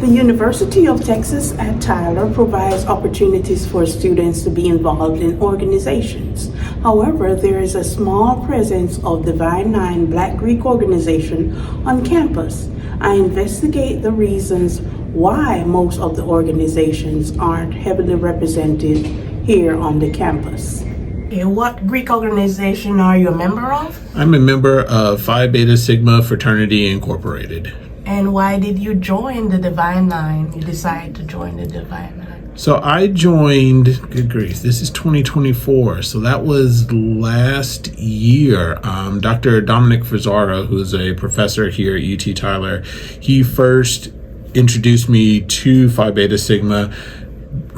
The University of Texas at Tyler provides opportunities for students to be involved in organizations. However, there is a small presence of Divine Nine Black Greek organization on campus. I investigate the reasons why most of the organizations aren't heavily represented here on the campus. What Greek organization are you a member of? I'm a member of Phi Beta Sigma Fraternity Incorporated. And why did you join the Divine Nine? You decided to join the Divine Nine. So I joined, good grief, this is 2024. So that was last year. Dr. Dominic Fazzaro, who is a professor here at UT Tyler, he first introduced me to Phi Beta Sigma,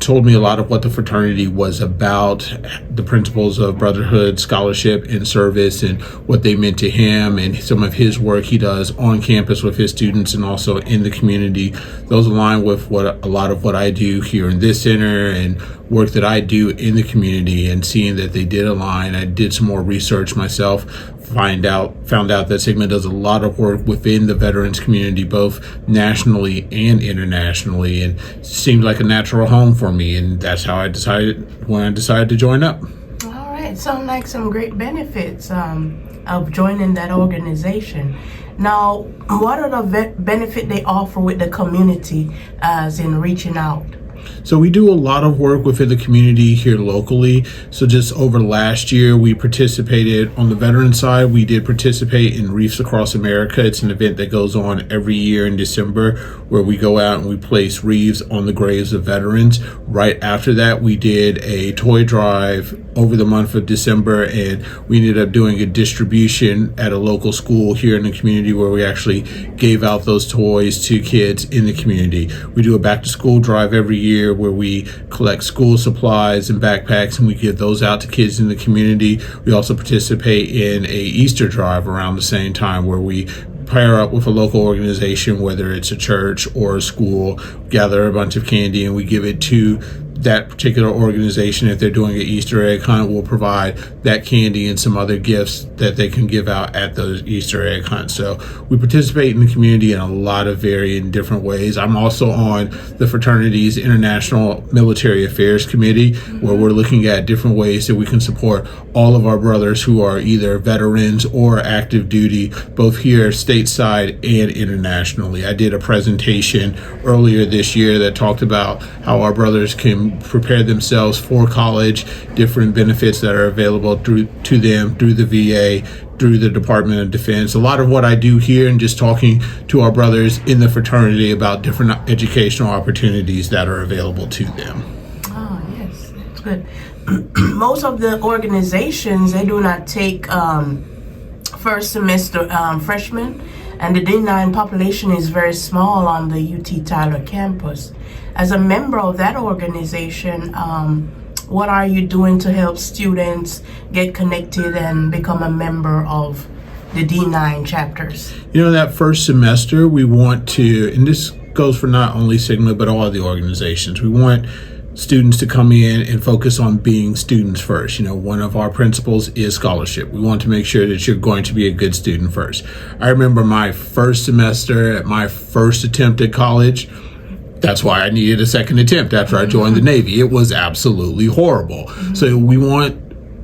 told me a lot of what the fraternity was about, the principles of brotherhood, scholarship, and service, and what they meant to him, and some of his work he does on campus with his students and also in the community. Those align with a lot of what I do here in this center and work that I do in the community, and seeing that they did align, I did some more research myself, found out that Sigma does a lot of work within the veterans community, both nationally and internationally, and seemed like a natural home for me, and that's how I decided when I decided to join up. All right, sound like some great benefits of joining that organization. Now, what are the benefit they offer with the community as in reaching out? So we do a lot of work within the community here locally. So just over last year, we participated on the veteran side. We did participate in Reefs Across America. It's an event that goes on every year in December where we go out and we place wreaths on the graves of veterans. Right after that, we did a toy drive over the month of December, and we ended up doing a distribution at a local school here in the community where we actually gave out those toys to kids in the community. We do a back to school drive every year where we collect school supplies and backpacks and we give those out to kids in the community. We also participate in a Easter drive around the same time where we pair up with a local organization, whether it's a church or a school, gather a bunch of candy and we give it to that particular organization. If they're doing an Easter egg hunt, we'll provide that candy and some other gifts that they can give out at those Easter egg hunts. So we participate in the community in a lot of varying different ways. I'm also on the fraternity's International Military Affairs Committee, where we're looking at different ways that we can support all of our brothers who are either veterans or active duty, both here stateside and internationally. I did a presentation earlier this year that talked about how our brothers can prepare themselves for college, different benefits that are available to them through the VA, through the Department of Defense. A lot of what I do here and just talking to our brothers in the fraternity about different educational opportunities that are available to them. Oh, yes, that's good. Most of the organizations, they do not take first semester freshmen, and the D9 population is very small on the UT Tyler campus. As a member of that organization, what are you doing to help students get connected and become a member of the D9 chapters? You know, that first semester, we want to, and this goes for not only Sigma, but all of the organizations, we want students to come in and focus on being students first. You know, one of our principles is scholarship. We want to make sure that you're going to be a good student first. I remember my first semester at my first attempt at college. That's why I needed a second attempt after I joined the Navy. It was absolutely horrible. So we want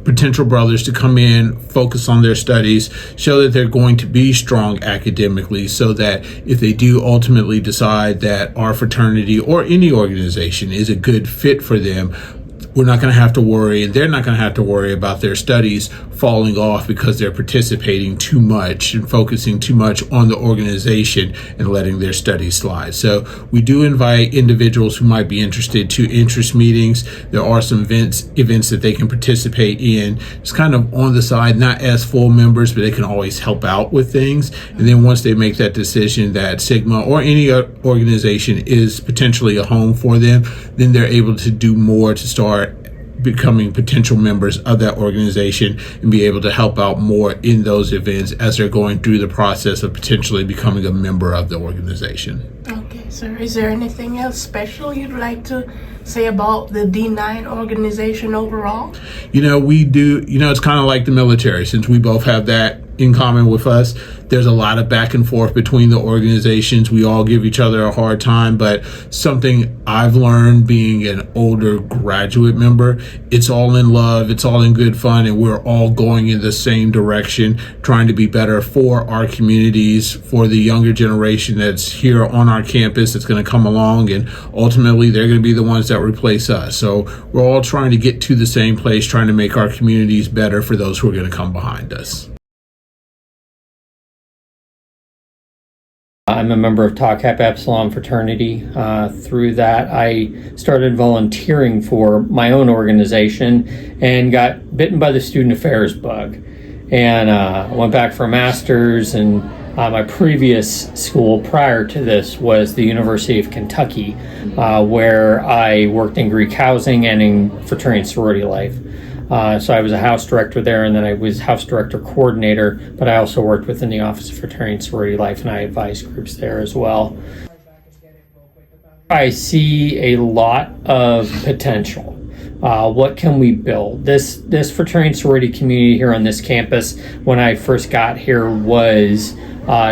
potential brothers to come in, focus on their studies, show that they're going to be strong academically, so that if they do ultimately decide that our fraternity or any organization is a good fit for them, we're not going to have to worry, and they're not going to have to worry about their studies falling off because they're participating too much and focusing too much on the organization and letting their studies slide. So we do invite individuals who might be interested to interest meetings. There are some events that they can participate in. It's kind of on the side, not as full members, but they can always help out with things. And then once they make that decision that Sigma or any organization is potentially a home for them, then they're able to do more to start becoming potential members of that organization and be able to help out more in those events as they're going through the process of potentially becoming a member of the organization. Okay, sir. Is there anything else special you'd like to say about the D9 organization overall? You know, we do, it's kind of like the military, since we both have that in common with us. There's a lot of back and forth between the organizations. We all give each other a hard time, but something I've learned being an older graduate member, it's all in love, it's all in good fun, and we're all going in the same direction, trying to be better for our communities, for the younger generation that's here on our campus that's going to come along, and ultimately they're going to be the ones that replace us. So we're all trying to get to the same place, trying to make our communities better for those who are going to come behind us. I'm a member of Tau Kappa Epsilon fraternity. Through that, I started volunteering for my own organization and got bitten by the student affairs bug. And went back for a master's, and my previous school prior to this was the University of Kentucky, where I worked in Greek housing and in fraternity and sorority life. So I was a house director there, and then I was house director coordinator, but I also worked within the Office of Fraternity and Sorority Life, and I advised groups there as well. I see a lot of potential. What can we build? This fraternity and sorority community here on this campus, when I first got here, was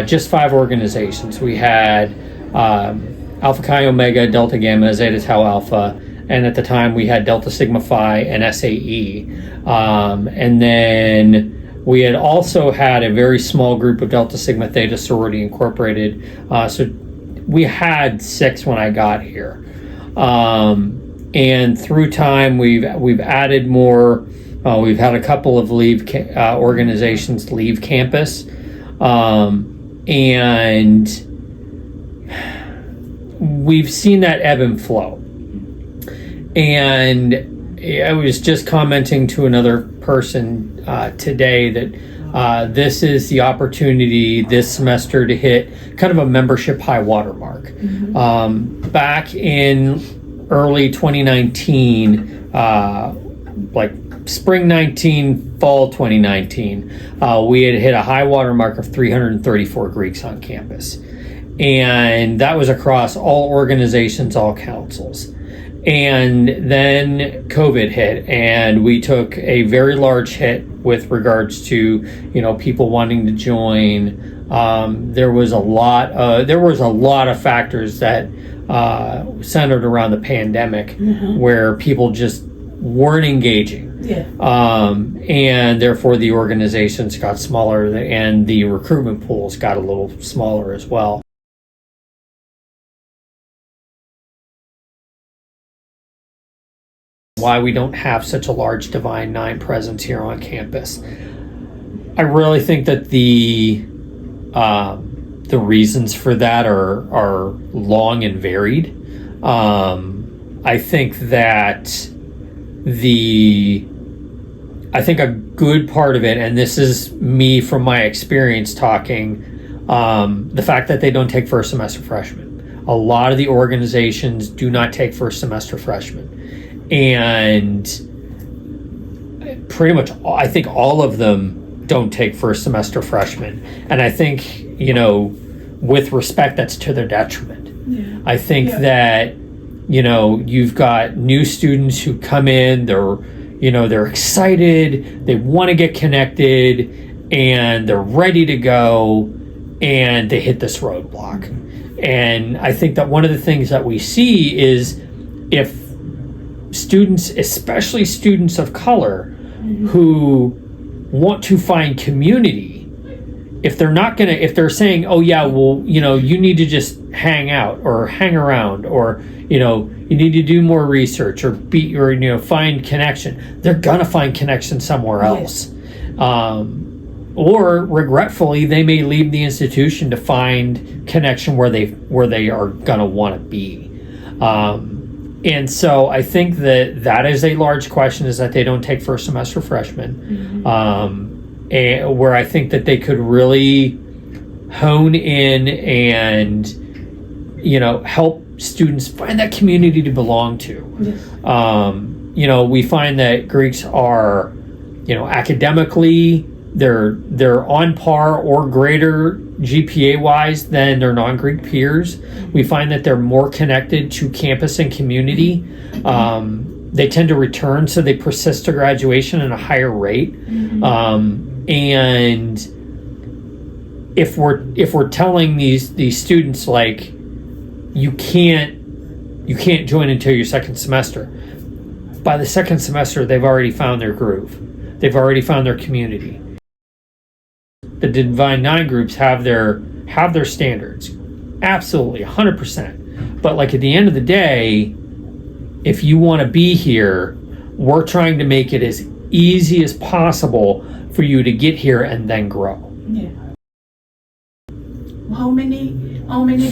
just 5 organizations. We had Alpha Chi Omega, Delta Gamma, Zeta Tau Alpha, and at the time we had Delta Sigma Phi and SAE. And then we had also had a very small group of Delta Sigma Theta Sorority Incorporated. So we had 6 when I got here. And through time, we've added more. We've had a couple of organizations leave campus. And we've seen that ebb and flow. And I was just commenting to another person today that this is the opportunity this semester to hit kind of a membership high water mark. Mm-hmm. Back in early 2019, like spring 19, fall 2019, we had hit a high water mark of 334 Greeks on campus. And that was across all organizations, all councils. And then COVID hit, and we took a very large hit with regards to, people wanting to join. There was a lot of factors that centered around the pandemic, mm-hmm. where people just weren't engaging. Yeah. And therefore the organizations got smaller, and the recruitment pools got a little smaller as well. Why we don't have such a large Divine Nine presence here on campus. I really think that the reasons for that are long and varied. I think that I think a good part of it, and this is me from my experience talking, the fact that they don't take first semester freshmen. A lot of the organizations do not take first semester freshmen. And pretty much, I think all of them don't take first semester freshmen. And I think, with respect, that's to their detriment. Yeah. I think that, you've got new students who come in, they're excited, they want to get connected, and they're ready to go, and they hit this roadblock. And I think that one of the things that we see is if students, especially students of color, mm-hmm. who want to find community, if they're saying, oh yeah, well, you need to just hang out or hang around, or, you need to do more research or find connection, they're gonna find connection somewhere else. Yes. Or regretfully, they may leave the institution to find connection where they are gonna want to be. And so I think that is a large question, is that they don't take first semester freshmen, mm-hmm. And where I think that they could really hone in and, help students find that community to belong to. Yes. We find that Greeks are, academically, they're on par or greater GPA wise than their non-Greek peers. We find that they're more connected to campus and community. They tend to return, so they persist to graduation at a higher rate. Mm-hmm. And if we're telling these students like you can't join until your second semester, by the second semester they've already found their groove. They've already found their community. The Divine Nine groups have their standards, absolutely 100%. But like at the end of the day, if you want to be here, we're trying to make it as easy as possible for you to get here and then grow. Yeah. How many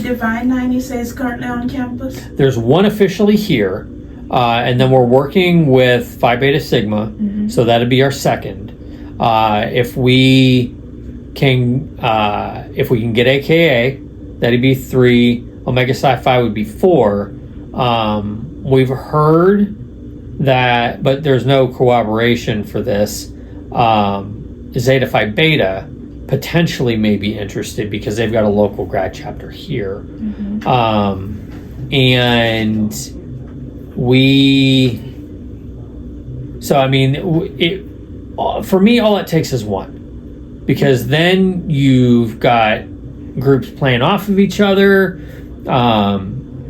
Divine Nine you say is currently on campus? There's one officially here, and then we're working with Phi Beta Sigma, so that'd be our second. If we can get AKA, that'd be 3. Omega Psi Phi would be 4. We've heard that, but there's no corroboration for this. Zeta Phi Beta potentially may be interested because they've got a local grad chapter here. For me, all it takes is one, because then you've got groups playing off of each other.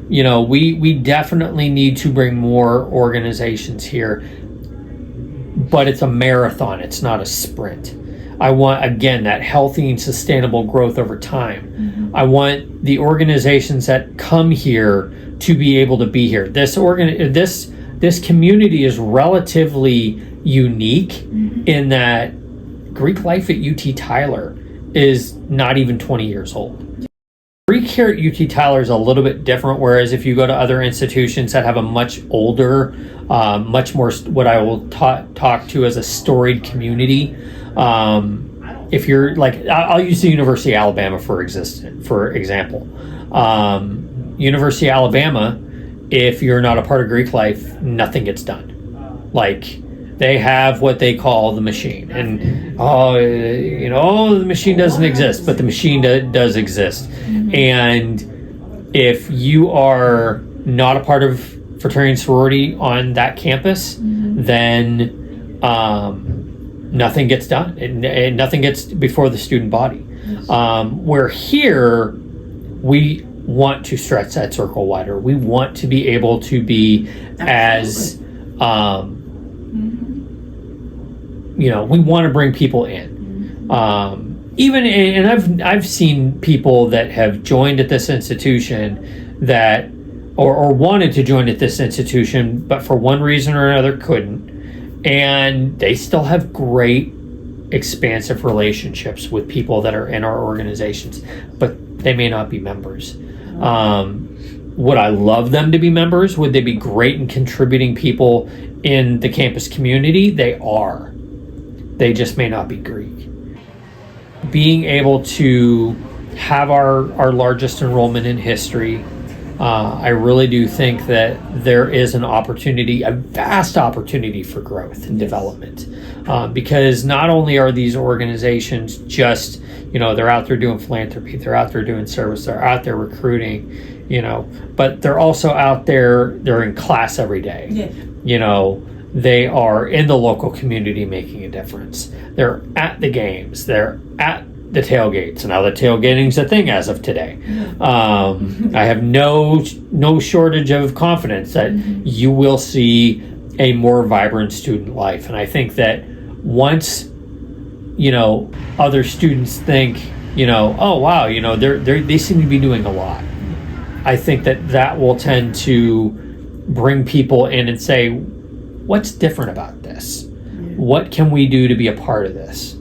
We definitely need to bring more organizations here, but it's a marathon. It's not a sprint. I want, again, that healthy and sustainable growth over time. I want the organizations that come here to be able to be here. This community is relatively unique in that Greek life at UT Tyler is not even 20 years old. Greek here at UT Tyler is a little bit different, whereas if you go to other institutions that have a much older, much more what I will talk to as a storied community, if you're like, I'll use the University of Alabama for example. University of Alabama, if you're not a part of Greek life, nothing gets done. Like, they have what they call the machine, and the machine doesn't exist, but the machine does exist. And if you are not a part of fraternity and sorority on that campus, then nothing gets done, and nothing gets before the student body. Where here, we want to stretch that circle wider. We want to be able to be as we want to bring people in. I've seen people that have joined at this institution that or wanted to join at this institution, but for one reason or another couldn't, and they still have great expansive relationships with people that are in our organizations, but they may not be members. Would I love them to be members? Would they be great in contributing people in the campus community? They are. They just may not be Greek. Being able to have our largest enrollment in history, I really do think that there is an opportunity, a vast opportunity for growth and development, because not only are these organizations just, they're out there doing philanthropy, they're out there doing service, they're out there recruiting, but they're also out there, they're in class every day. Yeah. They are in the local community making a difference. They're at the games, they're at the tailgates, and now the tailgating's a thing as of today. I have no shortage of confidence that you will see a more vibrant student life, and I think that once other students think oh wow, they seem to be doing a lot, I think that will tend to bring people in and say, what's different about this? What can we do to be a part of this?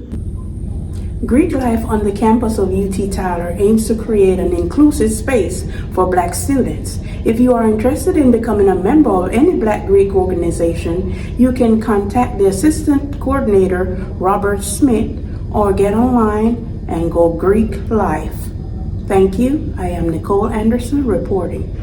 Greek Life on the campus of UT Tyler aims to create an inclusive space for Black students. If you are interested in becoming a member of any Black Greek organization, you can contact the Assistant Coordinator, Robert Smith, or get online and go Greek Life. Thank you. I am Nicole Anderson reporting.